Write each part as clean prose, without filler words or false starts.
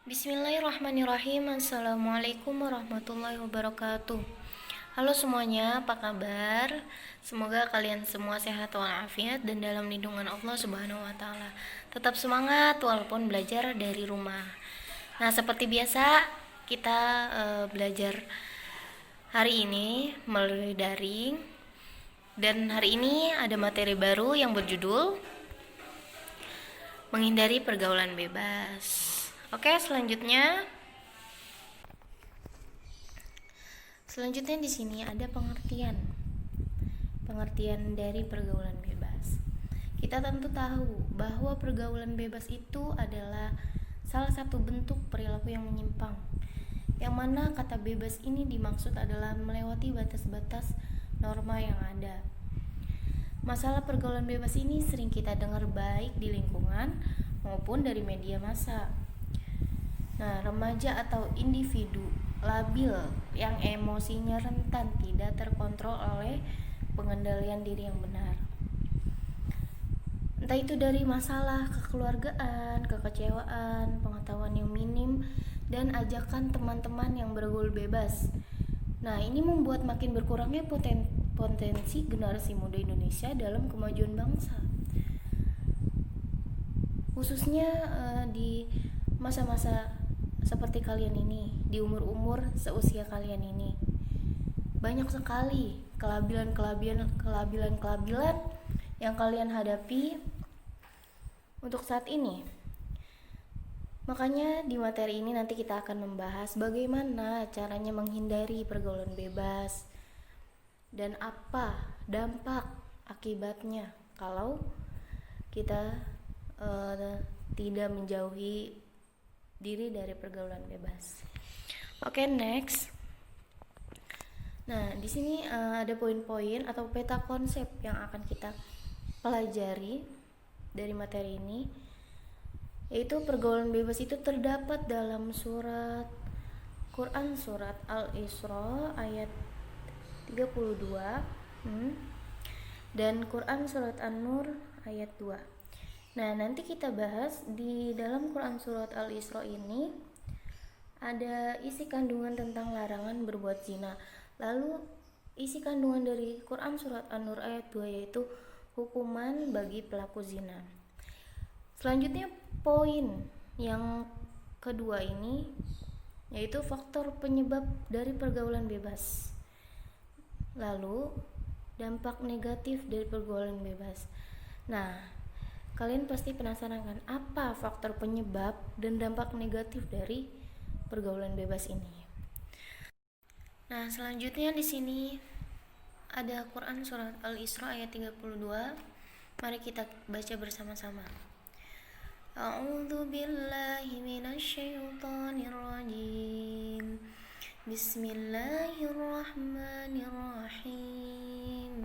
Bismillahirrahmanirrahim. Assalamualaikum warahmatullahi wabarakatuh. Halo semuanya, apa kabar? Semoga kalian semua sehat walafiat dan dalam lindungan Allah Subhanahu wa taala. Tetap semangat walaupun belajar dari rumah. Nah, seperti biasa kita belajar hari ini melalui daring. Dan hari ini ada materi baru yang berjudul menghindari pergaulan bebas. Oke, selanjutnya di sini ada pengertian dari pergaulan bebas. Kita tentu tahu bahwa pergaulan bebas itu adalah salah satu bentuk perilaku yang menyimpang, yang mana kata bebas ini dimaksud adalah melewati batas-batas norma yang ada. Masalah pergaulan bebas ini sering kita dengar baik di lingkungan maupun dari media massa. Nah, remaja atau individu labil yang emosinya rentan tidak terkontrol oleh pengendalian diri yang benar. Entah itu dari masalah kekeluargaan, kekecewaan, pengetahuan yang minim, dan ajakan teman-teman yang bergaul bebas. Nah, ini membuat makin berkurangnya potensi generasi muda Indonesia dalam kemajuan bangsa. Khususnya di masa-masa seperti kalian ini, di umur-umur seusia kalian ini. Banyak sekali kelabilan yang kalian hadapi untuk saat ini. Makanya di materi ini nanti kita akan membahas bagaimana caranya menghindari pergaulan bebas dan apa dampak akibatnya kalau kita tidak menjauhi diri dari pergaulan bebas. Oke, next. Nah, di sini ada poin-poin atau peta konsep yang akan kita pelajari dari materi ini, yaitu pergaulan bebas itu terdapat dalam surat Quran surat Al-Isra ayat 32 dan Quran surat An-Nur ayat 2. Nah, nanti kita bahas di dalam Quran surat Al-Isra ini ada isi kandungan tentang larangan berbuat zina. Lalu isi kandungan dari Quran surat An-Nur ayat 2 yaitu hukuman bagi pelaku zina. Selanjutnya poin yang kedua ini yaitu faktor penyebab dari pergaulan bebas. Lalu dampak negatif dari pergaulan bebas. Nah, kalian pasti penasaran kan, apa faktor penyebab dan dampak negatif dari pergaulan bebas ini? Nah, selanjutnya di sini ada Quran surat Al-Isra ayat 32. Mari kita baca bersama-sama. A'udzu billahi minasyaitonir rajim. Bismillahirrahmanirrahim.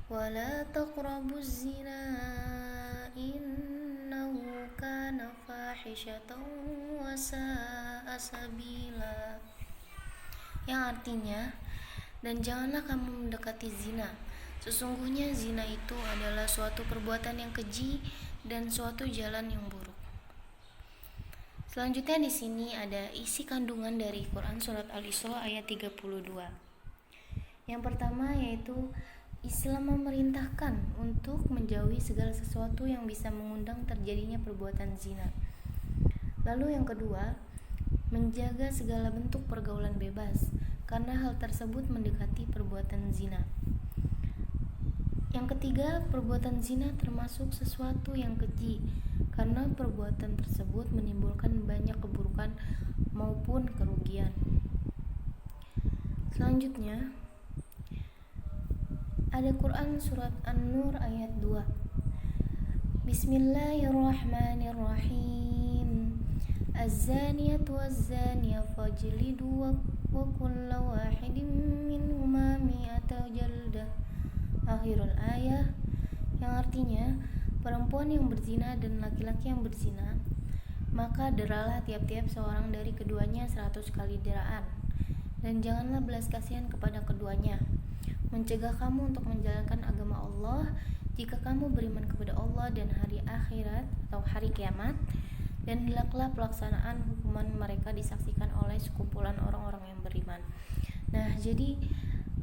Wala taqrabuz zina innahu kana fahishatan wa sa'a sabila. Yang artinya, dan janganlah kamu mendekati zina. Sesungguhnya zina itu adalah suatu perbuatan yang keji dan suatu jalan yang buruk. Selanjutnya di sini ada isi kandungan dari Quran surat Al-Isra ayat 32. Yang pertama yaitu Islam memerintahkan untuk menjauhi segala sesuatu yang bisa mengundang terjadinya perbuatan zina. Lalu yang kedua, menjaga segala bentuk pergaulan bebas, karena hal tersebut mendekati perbuatan zina. Yang ketiga, perbuatan zina termasuk sesuatu yang keji, karena perbuatan tersebut menimbulkan banyak keburukan maupun kerugian. Selanjutnya, ada Quran surat An-Nur ayat 2. Bismillahirrahmanirrahim. Az-zaniyatu waz-zaniya fajlidu wa kullu wahidin minhuma mi'ata jaldah. Akhirul ayah, yang artinya perempuan yang berzina dan laki-laki yang berzina, maka deralah tiap-tiap seorang dari keduanya 100 kali deraan, dan janganlah belas kasihan kepada keduanya. Mencegah kamu untuk menjalankan agama Allah jika kamu beriman kepada Allah dan hari akhirat atau hari kiamat, dan hendaklah pelaksanaan hukuman mereka disaksikan oleh sekumpulan orang-orang yang beriman. Nah, jadi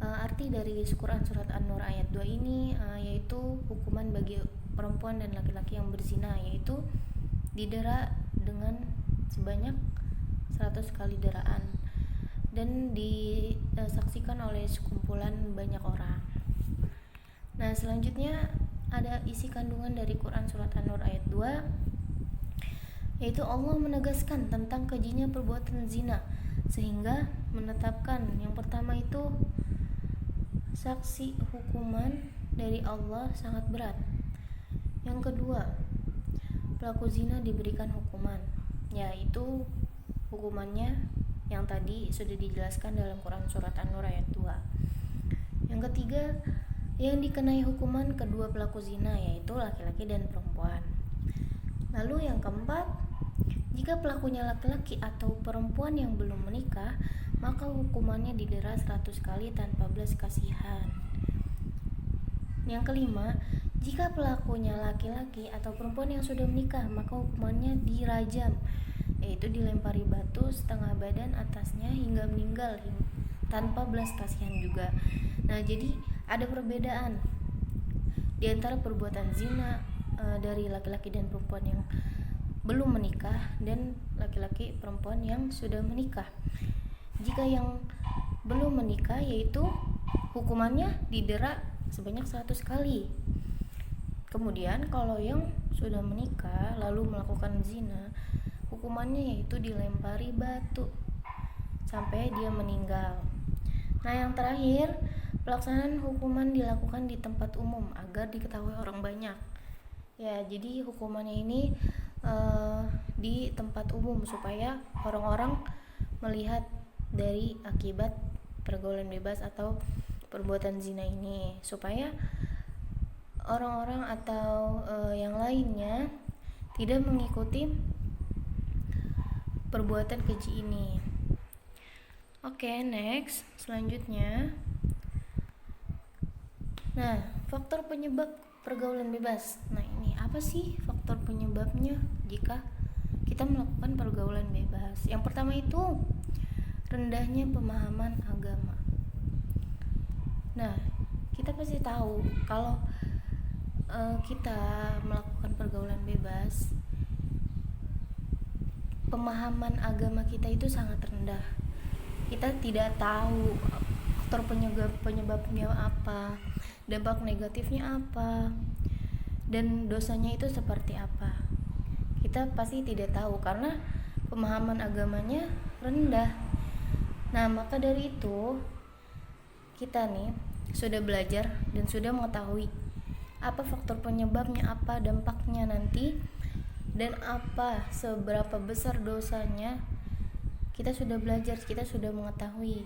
arti dari Quran surat An-Nur ayat 2 ini yaitu hukuman bagi perempuan dan laki-laki yang berzina, yaitu didera dengan sebanyak 100 kali deraan dan disaksikan oleh sekumpulan banyak orang. Nah, selanjutnya ada isi kandungan dari Quran surat An-Nur ayat 2, yaitu Allah menegaskan tentang kejinya perbuatan zina, sehingga menetapkan yang pertama itu saksi hukuman dari Allah sangat berat. Yang kedua, pelaku zina diberikan hukuman, yaitu hukumannya yang tadi sudah dijelaskan dalam Quran surat An-Nur ayat 2. Yang ketiga, yang dikenai hukuman kedua pelaku zina, yaitu laki-laki dan perempuan. Lalu yang keempat, jika pelakunya laki-laki atau perempuan yang belum menikah, maka hukumannya didera 100 kali tanpa belas kasihan. Yang kelima, jika pelakunya laki-laki atau perempuan yang sudah menikah, maka hukumannya dirajam, yaitu dilempari batu setengah badan atasnya hingga meninggal tanpa belas kasihan juga. Nah, jadi ada perbedaan di antara perbuatan zina dari laki-laki dan perempuan yang belum menikah dan laki-laki perempuan yang sudah menikah. Jika yang belum menikah, yaitu hukumannya didera sebanyak 100 kali. Kemudian kalau yang sudah menikah lalu melakukan zina, hukumannya yaitu dilempari batu sampai dia meninggal. Nah, yang terakhir, pelaksanaan hukuman dilakukan di tempat umum agar diketahui orang banyak. Ya, jadi hukumannya ini di tempat umum supaya orang-orang melihat dari akibat pergaulan bebas atau perbuatan zina ini, supaya orang-orang atau yang lainnya tidak mengikuti perbuatan keji ini. Oke, next, selanjutnya. Nah, faktor penyebab pergaulan bebas. Nah, ini apa sih faktor penyebabnya jika kita melakukan pergaulan bebas? Yang pertama itu rendahnya pemahaman agama. Nah, kita pasti tahu kalau kita melakukan pergaulan bebas, pemahaman agama kita itu sangat rendah. Kita tidak tahu faktor penyebabnya apa, dampak negatifnya apa, dan dosanya itu seperti apa. Kita pasti tidak tahu karena pemahaman agamanya rendah. Nah, maka dari itu kita nih sudah belajar dan sudah mengetahui apa faktor penyebabnya, apa dampaknya nanti, dan apa seberapa besar dosanya. Kita sudah belajar, kita sudah mengetahui.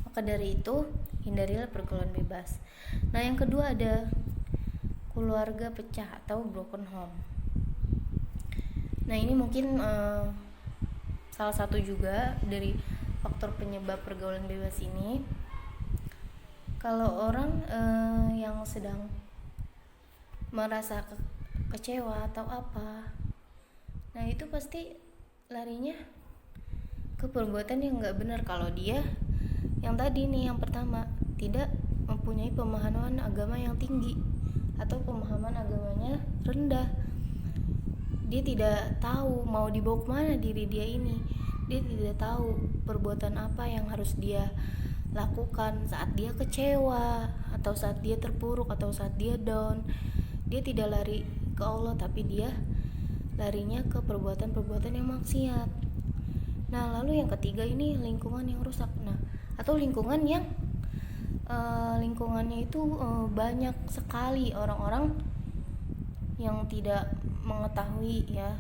Maka dari itu hindarilah pergaulan bebas. Nah, yang kedua ada keluarga pecah atau broken home. Nah, ini mungkin salah satu juga dari faktor penyebab pergaulan bebas ini. Kalau orang yang sedang merasa kecewa atau apa, nah itu pasti larinya ke perbuatan yang nggak benar. Kalau dia yang tadi nih, yang pertama, tidak mempunyai pemahaman agama yang tinggi atau pemahaman agamanya rendah, dia tidak tahu mau dibawa kemana diri dia ini. Dia tidak tahu perbuatan apa yang harus dia lakukan saat dia kecewa atau saat dia terpuruk atau saat dia down. Dia tidak lari ke Allah, tapi dia larinya ke perbuatan-perbuatan yang maksiat. Nah, lalu yang ketiga ini lingkungan yang rusak. Nah, atau lingkungan yang lingkungannya itu banyak sekali orang-orang yang tidak mengetahui ya,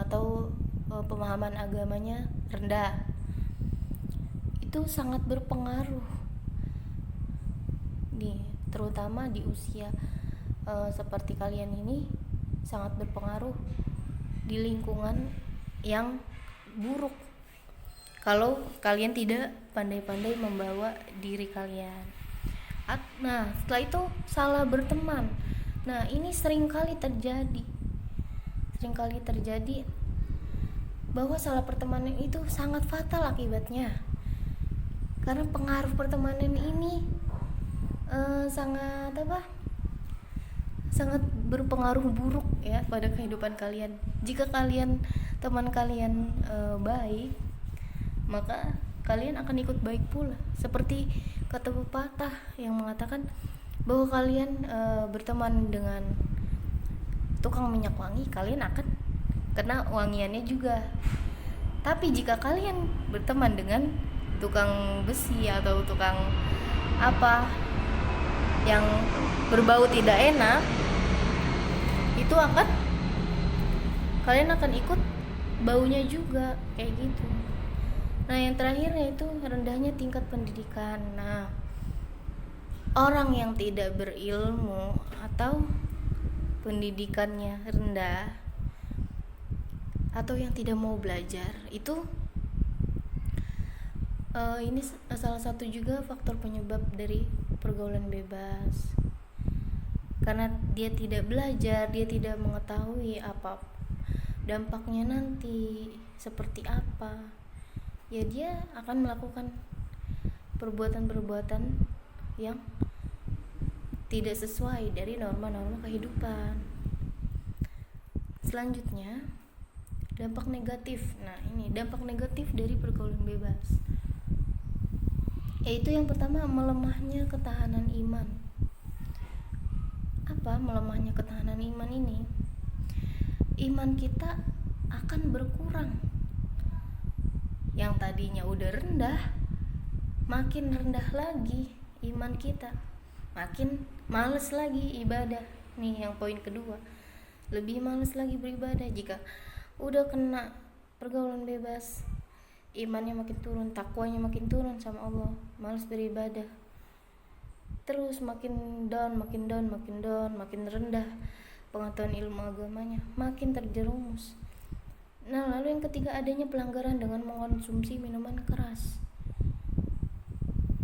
atau pemahaman agamanya rendah. Itu sangat berpengaruh nih, terutama di usia seperti kalian ini, sangat berpengaruh di lingkungan yang buruk kalau kalian tidak pandai-pandai membawa diri kalian. Nah, setelah itu salah berteman. Nah, ini sering kali terjadi bahwa salah pertemanan itu sangat fatal akibatnya. Karena pengaruh pertemanan ini sangat berpengaruh buruk ya pada kehidupan kalian. Jika teman kalian baik, maka kalian akan ikut baik pula. Seperti kata pepatah yang mengatakan bahwa kalian berteman dengan tukang minyak wangi, kalian akan kena wangiannya juga. Tapi jika kalian berteman dengan tukang besi atau tukang apa yang berbau tidak enak, itu kalian akan ikut baunya juga kayak gitu. Nah, yang terakhir yaitu rendahnya tingkat pendidikan. Nah, orang yang tidak berilmu atau pendidikannya rendah atau yang tidak mau belajar itu ini salah satu juga faktor penyebab dari pergaulan bebas. Karena dia tidak belajar, dia tidak mengetahui apa dampaknya nanti seperti apa, ya dia akan melakukan perbuatan-perbuatan yang tidak sesuai dari norma-norma kehidupan. Selanjutnya, dampak negatif. Nah, ini dampak negatif dari pergaulan bebas, yaitu yang pertama, melemahnya ketahanan iman. Apa melemahnya ketahanan iman ini? Iman kita akan berkurang. Yang tadinya udah rendah, makin rendah lagi iman kita, makin males lagi ibadah. Nih yang poin kedua, lebih males lagi beribadah. Jika udah kena pergaulan bebas, imannya makin turun, takwanya makin turun sama Allah, malas beribadah, terus makin down, makin rendah pengetahuan ilmu agamanya, makin terjerumus. Nah, lalu yang ketiga, adanya pelanggaran dengan mengkonsumsi minuman keras.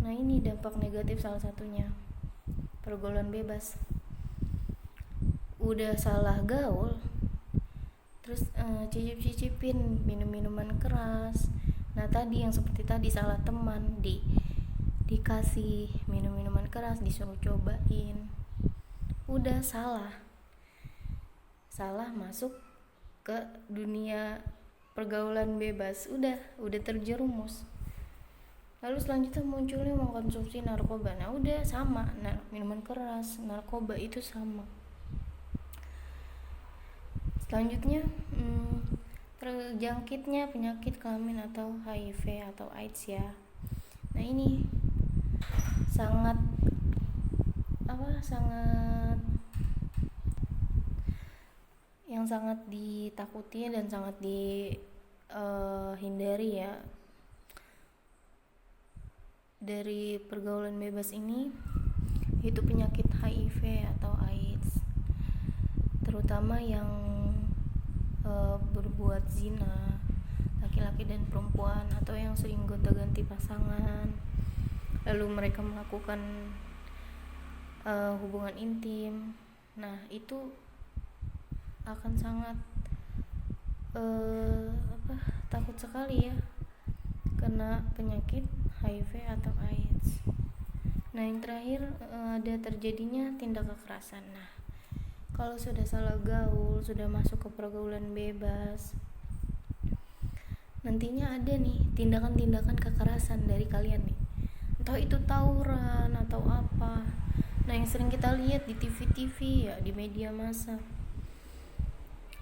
Nah, ini dampak negatif salah satunya pergaulan bebas. Udah salah gaul, terus cicip-cicipin minum-minuman keras. Nah, tadi yang seperti tadi, salah teman, dikasih minum-minuman keras, disuruh cobain, udah salah masuk ke dunia pergaulan bebas, udah terjerumus. Lalu selanjutnya munculnya mengkonsumsi narkoba. Nah, udah sama, minuman keras, narkoba itu sama. Selanjutnya terjangkitnya penyakit kelamin atau HIV atau AIDS ya. Nah, ini sangat ditakuti dan sangat dihindari ya dari pergaulan bebas ini, itu penyakit HIV atau AIDS, terutama yang berbuat zina, laki-laki dan perempuan, atau yang sering gonta-ganti pasangan, lalu mereka melakukan hubungan intim. Nah, itu akan sangat takut sekali ya kena penyakit HIV atau AIDS. Nah, yang terakhir ada terjadinya tindak kekerasan. Nah, kalau sudah salah gaul, sudah masuk ke pergaulan bebas, nantinya ada nih tindakan-tindakan kekerasan dari kalian nih, entah itu tawuran atau apa. Nah, yang sering kita lihat di TV ya, di media massa,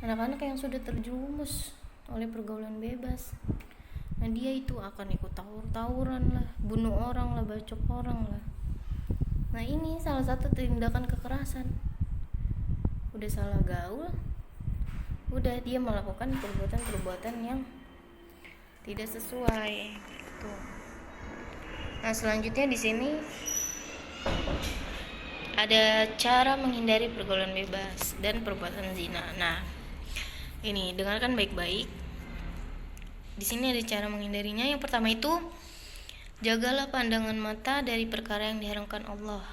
anak-anak yang sudah terjerumus oleh pergaulan bebas, nah dia itu akan ikut tawuran lah, bunuh orang lah, bacok orang lah. Nah, ini salah satu tindakan kekerasan. Udah salah gaul, udah dia melakukan perbuatan-perbuatan yang tidak sesuai gitu. Nah, selanjutnya di sini ada cara menghindari pergaulan bebas dan perbuatan zina. Nah, ini dengarkan baik-baik. Di sini ada cara menghindarinya. Yang pertama itu, jagalah pandangan mata dari perkara yang diharamkan Allah.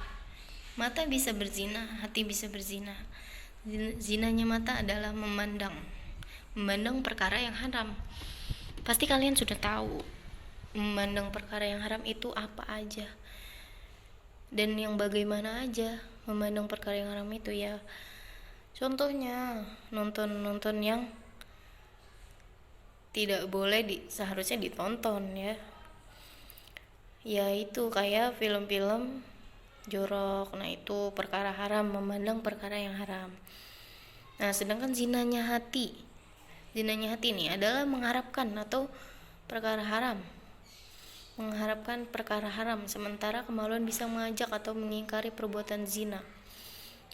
Mata bisa berzina, hati bisa berzina. Zinanya mata adalah memandang perkara yang haram. Pasti kalian sudah tahu memandang perkara yang haram itu apa aja dan yang bagaimana aja memandang perkara yang haram itu ya. Contohnya nonton yang tidak boleh seharusnya ditonton ya. Ya itu kayak film-film jorok. Nah itu perkara haram, memandang perkara yang haram. Nah sedangkan zinanya hati ini adalah mengharapkan atau perkara haram, mengharapkan perkara haram, sementara kemaluan bisa mengajak atau mengingkari perbuatan zina.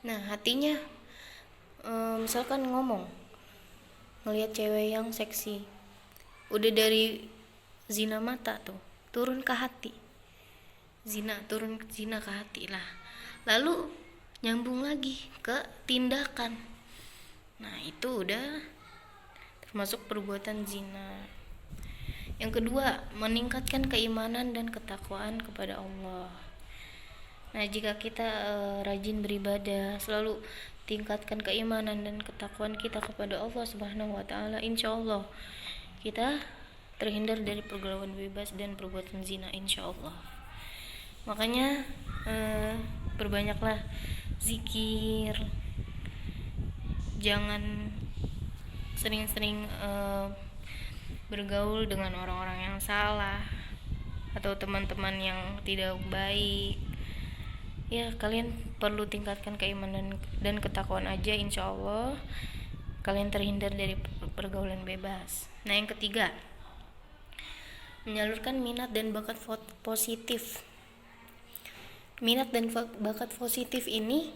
Nah hatinya misalkan ngelihat cewek yang seksi, udah dari zina mata tuh turun ke hati, zina ke hati lah, lalu nyambung lagi ke tindakan. Nah itu udah termasuk perbuatan zina. Yang kedua, meningkatkan keimanan dan ketakwaan kepada Allah. Nah jika kita rajin beribadah, selalu tingkatkan keimanan dan ketakwaan kita kepada Allah Subhanahu wa Ta'ala, insya Allah kita terhindar dari pergaulan bebas dan perbuatan zina, insya Allah. Makanya perbanyaklah zikir, jangan sering-sering bergaul dengan orang-orang yang salah atau teman-teman yang tidak baik ya. Kalian perlu tingkatkan keimanan dan ketakwaan aja, insya Allah kalian terhindar dari pergaulan bebas. Nah yang ketiga, menyalurkan minat dan bakat positif. Minat dan bakat positif ini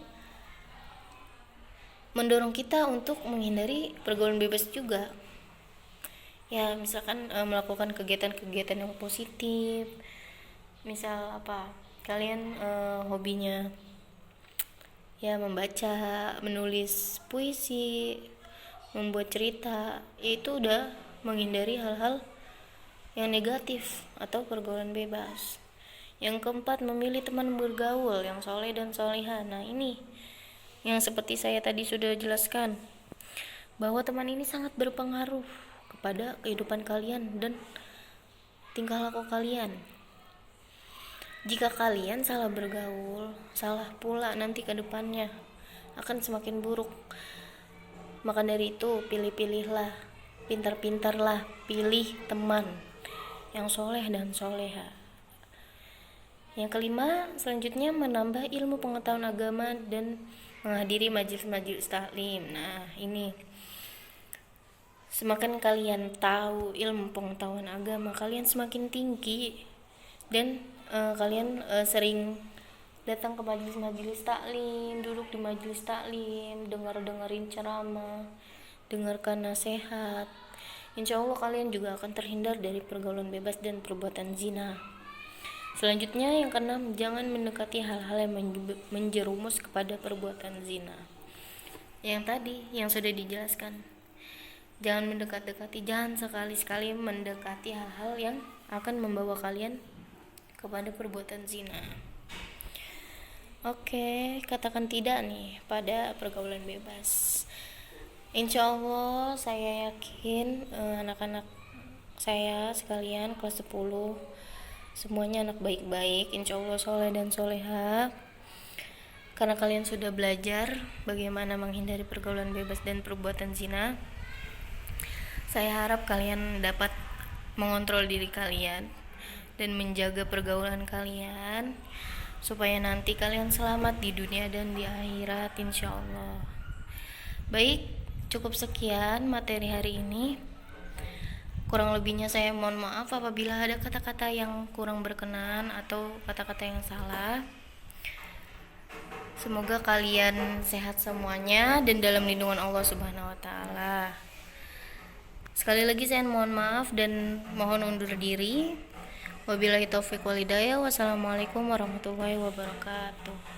mendorong kita untuk menghindari pergaulan bebas juga ya. Misalkan melakukan kegiatan-kegiatan yang positif, misal apa, kalian hobinya ya membaca, menulis puisi, membuat cerita, itu udah menghindari hal-hal yang negatif atau pergaulan bebas. Yang keempat, memilih teman bergaul yang soleh dan solihah. Nah ini yang seperti saya tadi sudah jelaskan, bahwa teman ini sangat berpengaruh kepada kehidupan kalian dan tingkah laku kalian. Jika kalian salah bergaul, salah pula nanti ke depannya akan semakin buruk. Maka dari itu pilih-pilihlah, pintar-pintarlah pilih teman yang soleh dan soleha. Yang kelima, selanjutnya menambah ilmu pengetahuan agama dan menghadiri majelis-majelis taklim. Nah ini, semakin kalian tahu ilmu pengetahuan agama, kalian semakin tinggi dan kalian sering datang ke majelis-majelis taklim, duduk di majelis taklim, dengerin ceramah, dengarkan nasihat. Insya Allah kalian juga akan terhindar dari pergaulan bebas dan perbuatan zina. Selanjutnya yang keenam, jangan mendekati hal-hal yang menjerumus kepada perbuatan zina. Yang tadi yang sudah dijelaskan, jangan mendekati, jangan sekali-sekali mendekati hal-hal yang akan membawa kalian kepada perbuatan zina. Oke, katakan tidak nih pada pergaulan bebas. Insya Allah saya yakin anak-anak saya sekalian kelas 10 semuanya anak baik-baik, insya Allah soleh dan soleha. Karena kalian sudah belajar bagaimana menghindari pergaulan bebas dan perbuatan zina, saya harap kalian dapat mengontrol diri kalian dan menjaga pergaulan kalian supaya nanti kalian selamat di dunia dan di akhirat, insya Allah. Baik, cukup sekian materi hari ini. Kurang lebihnya saya mohon maaf apabila ada kata-kata yang kurang berkenan atau kata-kata yang salah. Semoga kalian sehat semuanya dan dalam lindungan Allah Subhanahu wa Ta'ala. Sekali lagi saya mohon maaf dan mohon undur diri. Wabillahi taufiq wal hidayah. Wassalamualaikum warahmatullahi wabarakatuh.